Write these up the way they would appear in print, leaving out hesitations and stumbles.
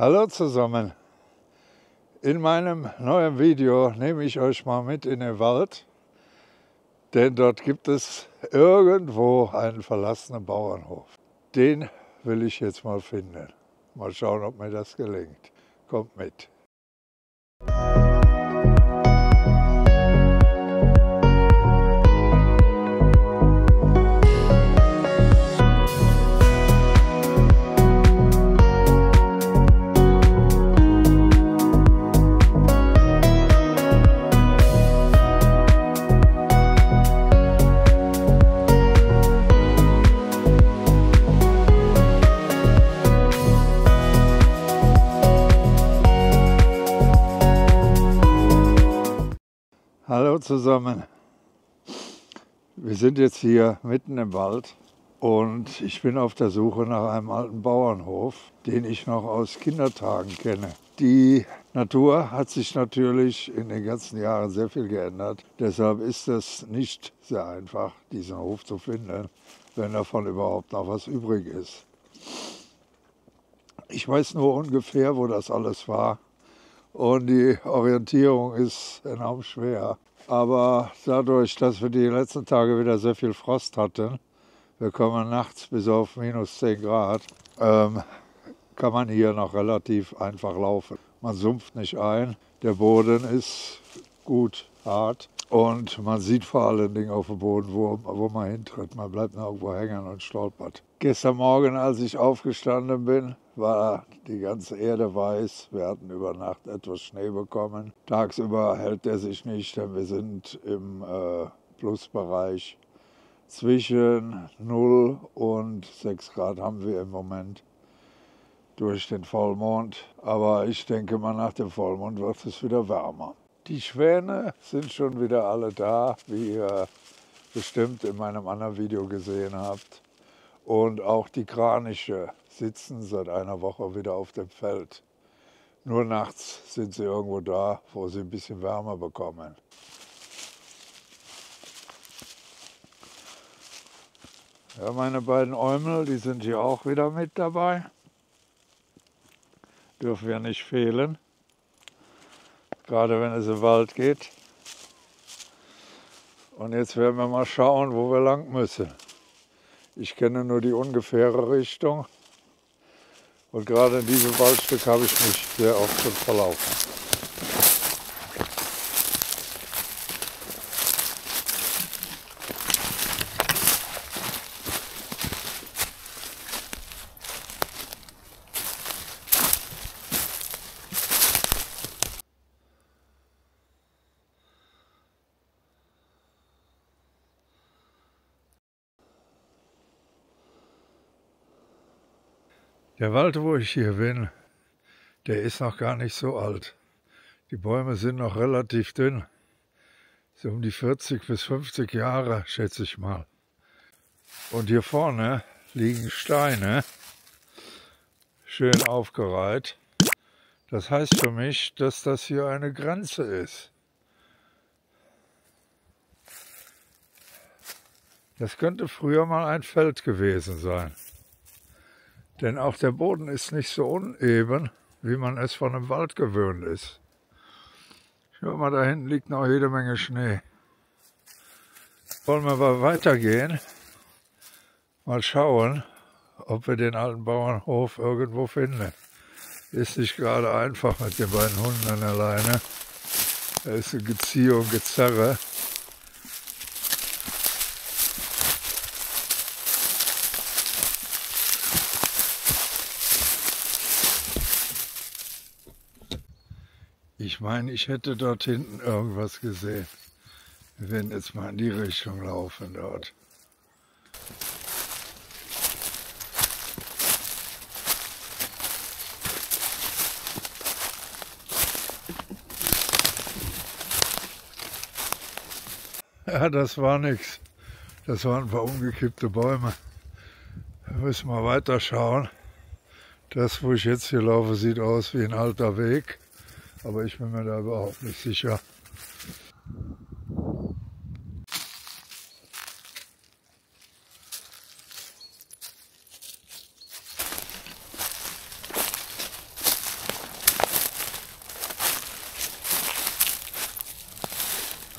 Hallo zusammen, in meinem neuen Video nehme ich euch mal mit in den Wald, denn dort gibt es irgendwo einen verlassenen Bauernhof. Den will ich jetzt mal finden. Mal schauen, ob mir das gelingt. Kommt mit. Hallo zusammen, wir sind jetzt hier mitten im Wald und ich bin auf der Suche nach einem alten Bauernhof, den ich noch aus Kindertagen kenne. Die Natur hat sich natürlich in den ganzen Jahren sehr viel geändert, deshalb ist es nicht sehr einfach, diesen Hof zu finden, wenn davon überhaupt noch was übrig ist. Ich weiß nur ungefähr, wo das alles war. Und die Orientierung ist enorm schwer. Aber dadurch, dass wir die letzten Tage wieder sehr viel Frost hatten, wir kommen nachts bis auf minus 10 Grad, kann man hier noch relativ einfach laufen. Man sumpft nicht ein, der Boden ist gut hart und man sieht vor allen Dingen auf dem Boden, wo man hintritt. Man bleibt irgendwo hängen und stolpert. Gestern Morgen, als ich aufgestanden bin, war die ganze Erde weiß. Wir hatten über Nacht etwas Schnee bekommen. Tagsüber hält er sich nicht, denn wir sind im Plusbereich. Zwischen 0 und 6 Grad haben wir im Moment durch den Vollmond. Aber ich denke mal, nach dem Vollmond wird es wieder wärmer. Die Schwäne sind schon wieder alle da, wie ihr bestimmt in meinem anderen Video gesehen habt. Und auch die Kraniche sitzen seit einer Woche wieder auf dem Feld. Nur nachts sind sie irgendwo da, wo sie ein bisschen Wärme bekommen. Ja, meine beiden Eumel, die sind hier auch wieder mit dabei. Dürfen ja nicht fehlen, gerade wenn es im Wald geht. Und jetzt werden wir mal schauen, wo wir lang müssen. Ich kenne nur die ungefähre Richtung und gerade in diesem Waldstück habe ich mich sehr oft schon verlaufen. Der Wald, wo ich hier bin, der ist noch gar nicht so alt. Die Bäume sind noch relativ dünn, so um die 40 bis 50 Jahre, schätze ich mal. Und hier vorne liegen Steine, schön aufgereiht. Das heißt für mich, dass das hier eine Grenze ist. Das könnte früher mal ein Feld gewesen sein. Denn auch der Boden ist nicht so uneben, wie man es von einem Wald gewöhnt ist. Schau mal, da hinten liegt noch jede Menge Schnee. Wollen wir mal weitergehen? Mal schauen, ob wir den alten Bauernhof irgendwo finden. Ist nicht gerade einfach mit den beiden Hunden an der Leine. Da ist ein Gezieher und Gezerre. Ich meine, ich hätte dort hinten irgendwas gesehen. Wir werden jetzt mal in die Richtung laufen dort. Ja, das war nichts. Das waren ein paar umgekippte Bäume. Da müssen wir weiter schauen. Das, wo ich jetzt hier laufe, sieht aus wie ein alter Weg. Aber ich bin mir da überhaupt nicht sicher.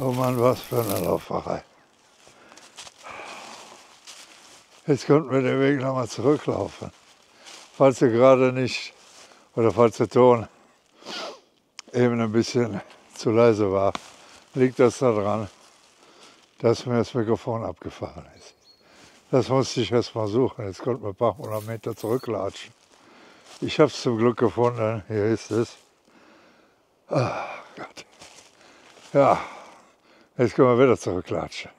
Oh Mann, was für eine Lauferei. Jetzt könnten wir den Weg nochmal zurücklaufen. Falls ihr gerade nicht, oder falls der Ton eben ein bisschen zu leise war, liegt das daran, dass mir das Mikrofon abgefallen ist. Das musste ich erst mal suchen. Jetzt konnten wir ein paar hundert Meter zurücklatschen. Ich habe es zum Glück gefunden. Hier ist es. Ah, Gott. Ja, jetzt können wir wieder zurücklatschen.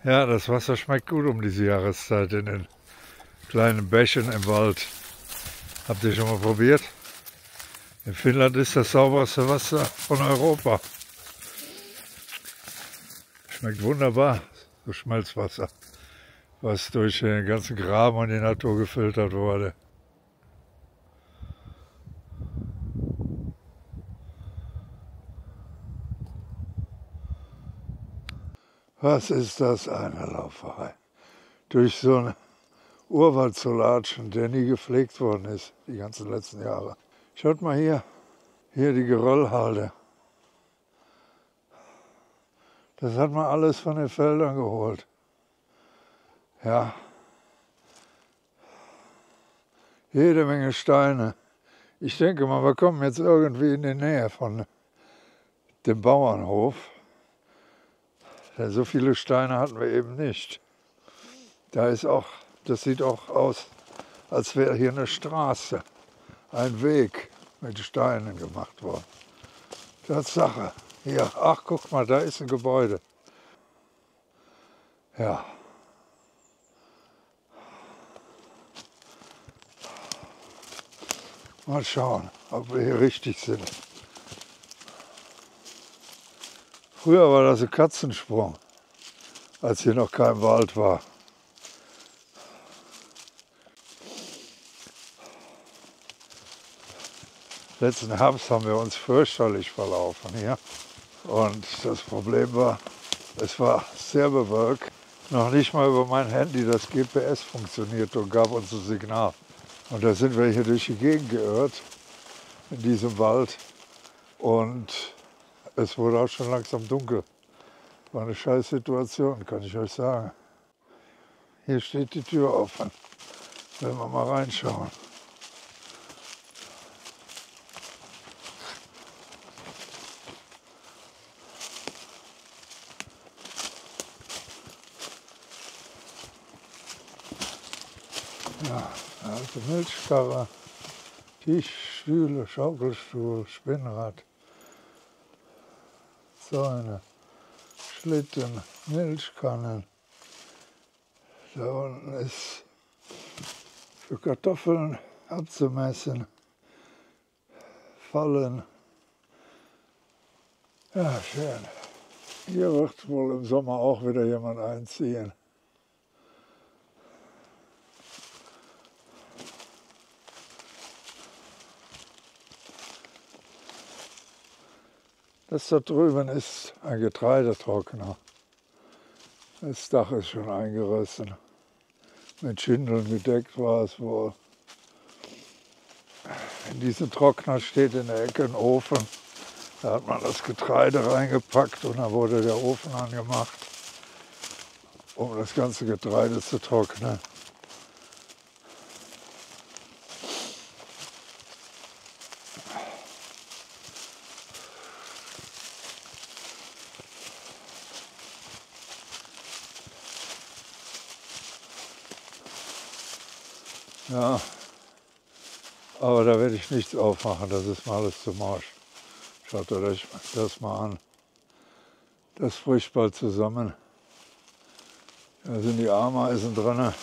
Ja, das Wasser schmeckt gut um diese Jahreszeit in den kleinen Bächen im Wald. Habt ihr schon mal probiert? In Finnland ist das sauberste Wasser von Europa. Schmeckt wunderbar, so Schmelzwasser, was durch den ganzen Graben und die Natur gefiltert wurde. Was ist das, eine Lauferei? Durch so einen Urwald zu latschen, der nie gepflegt worden ist, die ganzen letzten Jahre. Schaut mal hier die Geröllhalde. Das hat man alles von den Feldern geholt. Ja, jede Menge Steine. Ich denke mal, wir kommen jetzt irgendwie in die Nähe von dem Bauernhof. Denn so viele Steine hatten wir eben nicht. Das sieht auch aus, als wäre hier eine Straße, ein Weg mit Steinen gemacht worden. Tatsache. Hier, ach guck mal, da ist ein Gebäude. Ja. Mal schauen, ob wir hier richtig sind. Früher war das ein Katzensprung, als hier noch kein Wald war. Letzten Herbst haben wir uns fürchterlich verlaufen hier. Und das Problem war, es war sehr bewölkt. Noch nicht mal über mein Handy das GPS funktionierte und gab uns ein Signal. Und da sind wir hier durch die Gegend geirrt, in diesem Wald. Und es wurde auch schon langsam dunkel. War eine scheiß Situation, kann ich euch sagen. Hier steht die Tür offen. Wenn wir mal reinschauen. Ja, eine alte Milchkarre, Tisch, Stühle, Schaukelstuhl, Spinnrad, Zäune, Schlitten, Milchkannen. Da unten ist für Kartoffeln abzumessen, Fallen. Ja, schön. Hier wird wohl im Sommer auch wieder jemand einziehen. Das da drüben ist ein Getreidetrockner. Das Dach ist schon eingerissen. Mit Schindeln gedeckt war es wohl. In diesem Trockner steht in der Ecke ein Ofen. Da hat man das Getreide reingepackt und dann wurde der Ofen angemacht, um das ganze Getreide zu trocknen. Ja, aber da werde ich nichts aufmachen, das ist mal alles zu morsch. Schaut euch das mal an. Das bricht bald zusammen. Da sind die Ameisen drin.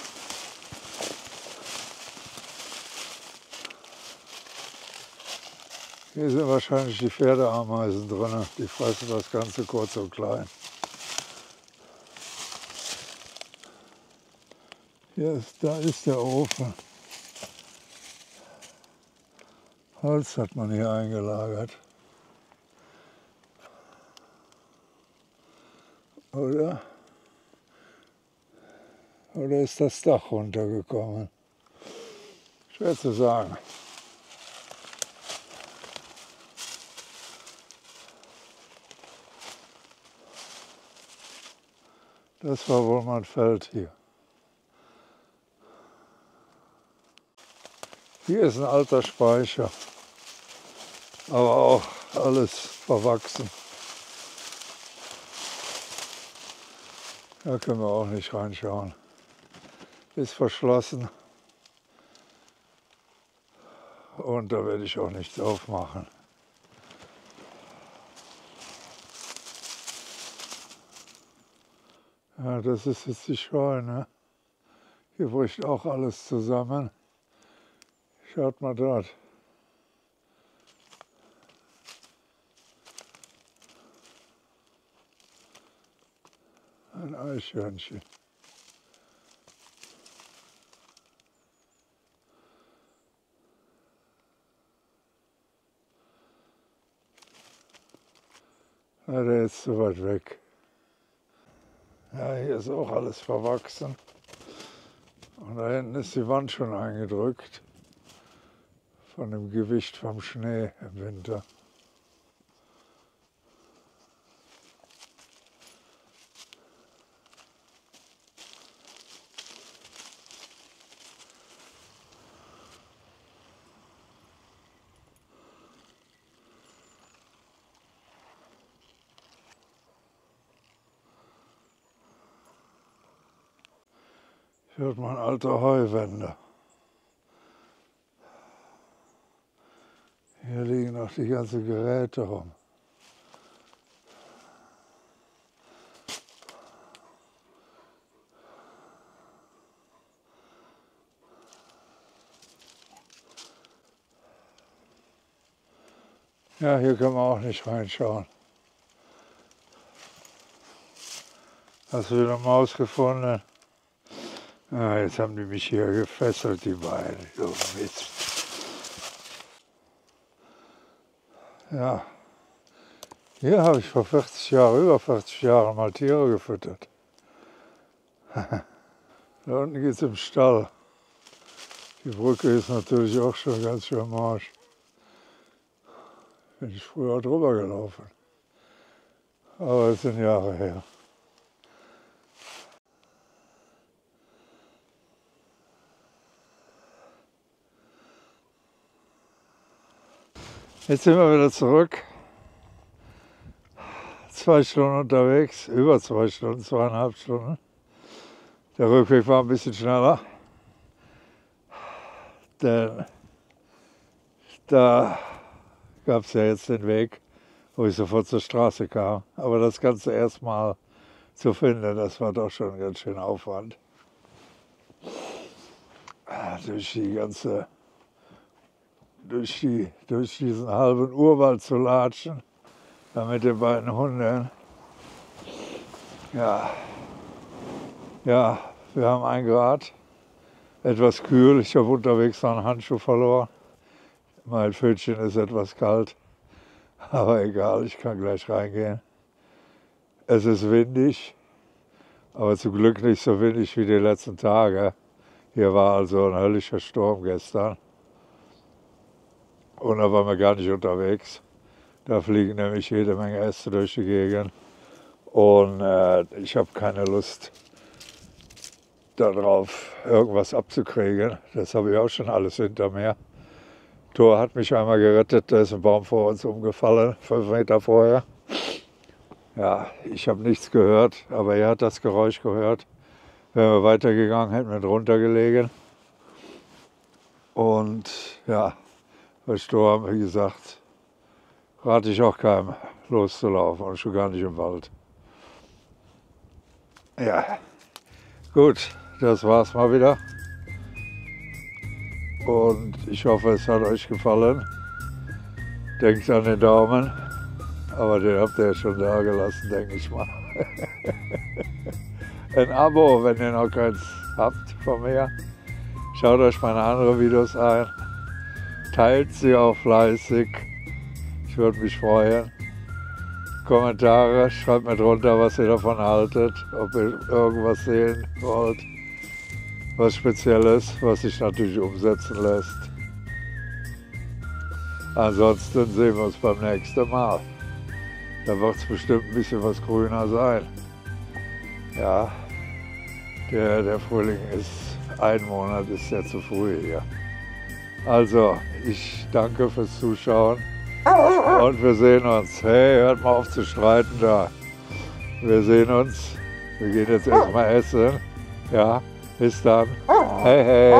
Hier sind wahrscheinlich die Pferdeameisen drin. Die fressen das Ganze kurz und klein. Da ist der Ofen. Holz hat man hier eingelagert. Oder ist das Dach runtergekommen? Schwer zu sagen. Das war wohl mein Feld hier. Hier ist ein alter Speicher, aber auch alles verwachsen. Da können wir auch nicht reinschauen. Ist verschlossen und da werde ich auch nichts aufmachen. Ja, das ist jetzt die Scheune. Hier bricht auch alles zusammen. Schaut mal dort. Ein Eichhörnchen. Ja, der ist zu weit weg. Ja, hier ist auch alles verwachsen. Und da hinten ist die Wand schon eingedrückt. Von dem Gewicht vom Schnee im Winter. Hier hat man alte Heuwände. Hier liegen noch die ganzen Geräte rum. Ja, hier können wir auch nicht reinschauen. Hast du wieder eine Maus gefunden? Ah, jetzt haben die mich hier gefesselt, die beiden. So Mist. Ja, hier habe ich vor 40 Jahren, über 40 Jahren mal Tiere gefüttert. Da unten geht es im Stall. Die Brücke ist natürlich auch schon ganz schön morsch. Bin ich früher drüber gelaufen. Aber es sind Jahre her. Jetzt sind wir wieder zurück. 2 Stunden unterwegs, über 2 Stunden, 2,5 Stunden. Der Rückweg war ein bisschen schneller, denn da gab es ja jetzt den Weg, wo ich sofort zur Straße kam. Aber das Ganze erstmal zu finden, das war doch schon ganz schön Aufwand. Durch diesen halben Urwald zu latschen, da mit den beiden Hunden. Ja, wir haben 1 Grad, etwas kühl. Ich habe unterwegs noch einen Handschuh verloren. Mein Pfötchen ist etwas kalt, aber egal, ich kann gleich reingehen. Es ist windig, aber zum Glück nicht so windig wie die letzten Tage. Hier war also ein höllischer Sturm gestern. Und da waren wir gar nicht unterwegs. Da fliegen nämlich jede Menge Äste durch die Gegend. Und ich habe keine Lust darauf, irgendwas abzukriegen. Das habe ich auch schon alles hinter mir. Thor hat mich einmal gerettet, da ist ein Baum vor uns umgefallen, 5 Meter vorher. Ja, ich habe nichts gehört, aber er hat das Geräusch gehört. Wären wir weitergegangen, hätten wir drunter gelegen. Und ja, bei Sturm, wie gesagt, rate ich auch keinem loszulaufen und schon gar nicht im Wald. Ja, gut, das war's mal wieder. Und ich hoffe, es hat euch gefallen. Denkt an den Daumen, aber den habt ihr ja schon da gelassen, denke ich mal. Ein Abo, wenn ihr noch keins habt von mir. Schaut euch meine anderen Videos ein. Teilt sie auch fleißig. Ich würde mich freuen. Kommentare, schreibt mir drunter, was ihr davon haltet. Ob ihr irgendwas sehen wollt. Was Spezielles, was sich natürlich umsetzen lässt. Ansonsten sehen wir uns beim nächsten Mal. Da wird es bestimmt ein bisschen was grüner sein. Ja, der Frühling ist 1 Monat, ist ja zu früh hier. Also, ich danke fürs Zuschauen und wir sehen uns. Hey, hört mal auf zu streiten da. Wir sehen uns. Wir gehen jetzt erstmal essen. Ja, bis dann. Hey, hey.